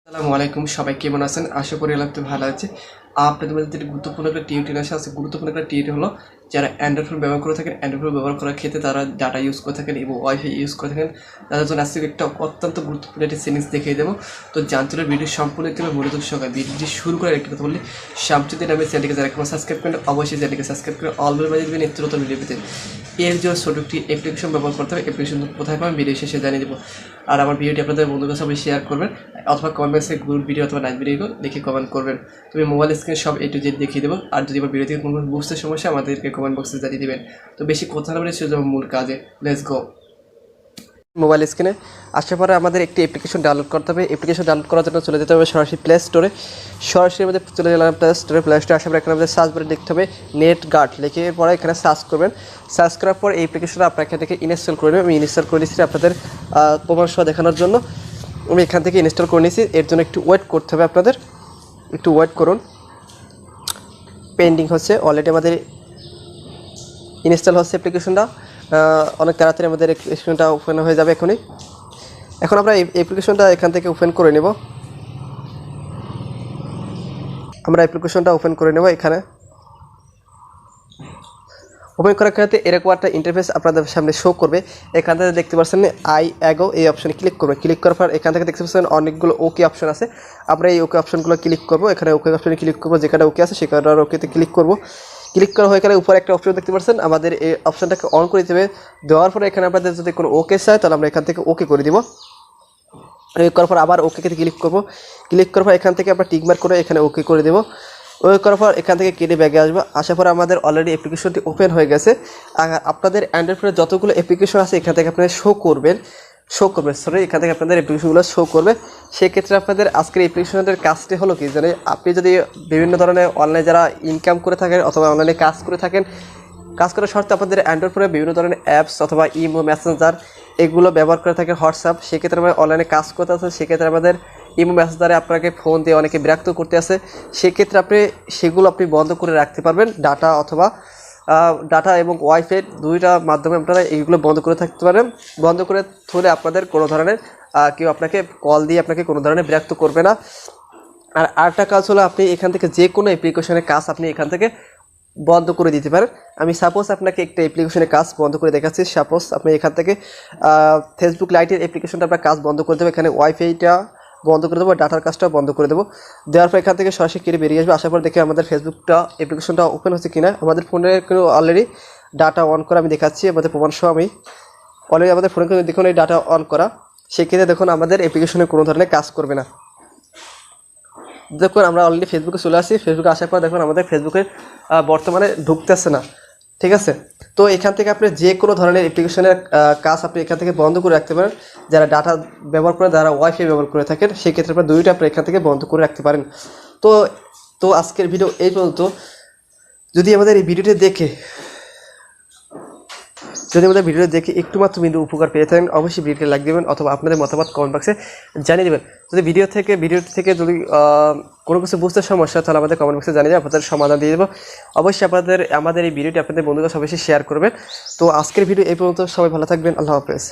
আসসালামু আলাইকুম, সবাই কেমন আছেন? আশা করি আল্লাহ তো ভালো আছে। আপনাদের মধ্যে যেটি গুরুত্বপূর্ণ একটা টিউটোরিয়াল আছে। গুরুত্বপূর্ণ একটা টিউটোরিয়াল হলো যারা অ্যান্ড্রয়েড ফোন ব্যবহার করে থাকেন, অ্যান্ড্রয়েড ফোন ব্যবহার করার ক্ষেত্রে তারা ডাটা ইউজ করে থাকেন এবং ওয়াইফাই ইউজ করে থাকেন, তাদের জন্য আজকে একটা অত্যন্ত গুরুত্বপূর্ণ একটি সেটিংস দেখিয়ে দেবো। তো জানতে হলে ভিডিও সম্পূর্ণ একটি মনোযোগ সহকারে ভিডিওটি শুরু করে একটি কথা বললে শামসুদ্দিন আহমেদ চ্যানেলটিকে যারা এখন সাবস্ক্রাইব করেন অবশ্যই চ্যানেলটিকে সাবস্ক্রাইব করে অল বেল বাজিয়ে দেবেন নিত্য নতুন ভিডিও পেতে। এর জন্য ছোট একটি অ্যাপ্লিকেশন ব্যবহার করতে হবে। অ্যাপ্লিকেশন কোথায় পাবেন ভিডিও শেষে জানিয়ে দেবো। আর আমার ভিডিওটি আপনাদের বন্ধুদের সবাই শেয়ার করবেন অথবা কমেন্ট বক্সে গ্রুপ ভিডিও অথবা নাইট ভিডিও লিখে কমেন্ট করবেন। তুমি মোবাইল স্ক্রিনে সব A to Z দেখিয়ে দেবো। আর যদি আমার ভিডিও থেকে কোনো বুঝতে সমস্যা আমাদেরকে কমেন্ট বক্সে জানিয়ে দেবেন। তো বেশি কথা না বলে চলে যাবো মূল কাজে। Let's go. মোবাইল স্ক্রিনে আসার পরে আমাদের একটি অ্যাপ্লিকেশন ডাউনলোড করতে হবে। অ্যাপ্লিকেশন ডাউনলোড করার জন্য চলে যেতে হবে সরাসরি প্লে স্টোরে। সরাসরি আমাদের চলে গেলাম প্লে স্টোরে। আসার পরে এখানে আমাদের সার্চ বারে লিখতে হবে নেট গার্ড। লিখে পরে এখানে সার্চ করবেন। সার্চ করার পর এই অ্যাপ্লিকেশনটা আপনার এখান থেকে ইনস্টল করে নেবেন। আমি ইনস্টল করে নিচ্ছি আপনাদের প্রমাণ সহ দেখানোর জন্য। আমি এখান থেকে ইনস্টল করে নিয়েছি। এর জন্য একটু ওয়েট করতে হবে আপনাদের, একটু ওয়েট করুন। পেন্ডিং হচ্ছে, অলরেডি আমাদের ইনস্টল হচ্ছে অ্যাপ্লিকেশনটা। অনেক তাড়াতাড়ি আমাদের অ্যাপ্লিকেশনটা ওপেন হয়ে যাবে এখনই। এখন আমরা এই অ্যাপ্লিকেশনটা এখান থেকে ওপেন করে নেব। আমরা অ্যাপ্লিকেশনটা ওপেন করে নেব। এখানে ওপেন করার ক্ষেত্রে এরকম একটা ইন্টারফেস আপনাদের সামনে শো করবে। এখান থেকে দেখতে পাচ্ছেন আই অ্যাগো, এই অপশনে ক্লিক করবেন। ক্লিক করার পর এখান থেকে দেখতে পাচ্ছেন অনেকগুলো ওকে অপশন আছে। আমরা এই ওকে অপশনগুলো ক্লিক করব। এখানে ওকে অপশনে ক্লিক করব, যেখানে ওকে আছে সেখানে ওকেতে ক্লিক করব। ক্লিক করা হয়ে গেলে উপরে একটা অপশন দেখতে পাচ্ছেন, আমাদের এই অপশনটাকে অন করে দেবে। দেওয়ার পরে এখানে আপনাদের যদি কোনো ওকে চায় তাহলে আমরা এখান থেকে ওকে করে দিব। ক্লিক করার পর আবার ওকে ক্লিক করব। ক্লিক করার পর এখান থেকে আমরা টিক মার্ক করে এখানে ওকে করে দেব। ওকে করার পর এখান থেকে কেটে ব্যাগে আসবো। আসার পর আমাদের অলরেডি অ্যাপ্লিকেশনটি ওপেন হয়ে গেছে। আর আপনাদের অ্যান্ড্রয়েড ফোনে যতগুলো অ্যাপ্লিকেশন আছে এখান থেকে আপনাদের শো করবে, এখান থেকে আপনাদের অ্যাপ্লিকেশনগুলো শো করবে। সেক্ষেত্রে আপনাদের আজকের অ্যাপ্লিকেশনের কাজটি হলো কি জানেন, আপনি যদি বিভিন্ন ধরনের অনলাইনে যারা ইনকাম করে থাকেন অথবা অনলাইনে কাজ করে থাকেন, কাজ করার শর্তে আপনাদের অ্যান্ড্রয়েড ফোনে বিভিন্ন ধরনের অ্যাপস অথবা ইমো, মেসেঞ্জার এগুলো ব্যবহার করে থাকেন, হোয়াটসঅ্যাপ। সেক্ষেত্রে আমরা অনলাইনে কাজ করতে আছে, সেক্ষেত্রে আমাদের ইমো মেসেঞ্জারে আপনাকে ফোন দিয়ে অনেকে বিরক্ত করতে আসে। সেক্ষেত্রে সেগুলো আপনি বন্ধ করে রাখতে পারবেন। ডাটা এবং ওয়াইফাই দুইটা মাধ্যমে আপনারা এইগুলো বন্ধ করে থাকতে পারেন। বন্ধ করে থলে আপনাদের কোনো ধরনের কেউ আপনাকে কল দিয়ে আপনাকে কোনো ধরনের বিরক্ত করবে না। আর আরেকটা কাজ হলো আপনি এখান থেকে যে কোনো অ্যাপ্লিকেশনের কাজ আপনি এখান থেকে বন্ধ করে দিতে পারেন। আমি সাপোজ আপনাকে একটা অ্যাপ্লিকেশনের কাজ বন্ধ করে দেখাচ্ছি। সাপোজ আপনি এখান থেকে ফেসবুক লাইটের অ্যাপ্লিকেশনটা আপনার কাজ বন্ধ করে দেবো। এখানে ওয়াইফাইটা বন্ধ করে দেবো, ডাটার কাজটা বন্ধ করে দেবো। দেওয়ার পর এখান থেকে সরাসরি কেটে বেরিয়ে আসবে। আসার পর দেখে আমাদের ফেসবুকটা অ্যাপ্লিকেশনটা ওপেন হচ্ছে কিনা। আমাদের ফোনে কিন্তু অলরেডি ডাটা অন করা আমি দেখাচ্ছি, আমাদের প্রমাণ সহ আমি অলরেডি আমাদের ফোনে কিন্তু দেখুন এই ডাটা অন করা। সেক্ষেত্রে দেখুন আমাদের অ্যাপ্লিকেশনে কোনো ধরনের কাজ করবে না। দেখুন আমরা অলরেডি ফেসবুকে চলে আসি। ফেসবুকে আসার পর দেখুন আমাদের ফেসবুকে বর্তমানে ঢুকতেছে না, ঠিক আছে। তো এখান থেকে আপনি যে কোনো ধরনের অ্যাপ্লিকেশনের কাজ আপনি এখান থেকে বন্ধ করে রাখতে পারেন। যারা ডাটা ব্যবহার করে, যারা ওয়াইফাই ব্যবহার করে থাকেন, সেক্ষেত্রে আপনার দুইটা আপনি এখান থেকে বন্ধ করে রাখতে পারেন। তো আজকের ভিডিও এই পর্যন্ত। যদি আমাদের এই ভিডিওটি দেখে একটু মাত্র বিন্দু উপকার পেয়ে থাকেন অবশ্যই ভিডিওটি লাইক দেবেন অথবা আপনাদের মতামত কমেন্ট বক্সে জানিয়ে দেবেন। যদি ভিডিওটি থেকে যদি কোনো কিছু বুঝতে সমস্যা তাহলে আমাদের কমেন্ট বক্সে জানিয়ে দেবেন, আপনাদের সমাধান দিয়ে দেবো। অবশ্যই আমাদের এই ভিডিওটি আপনাদের বন্ধুদের সবাই শেয়ার করবেন। তো আজকের ভিডিও এই পর্যন্ত। সবাই ভালো থাকবেন। আল্লাহ হাফেজ।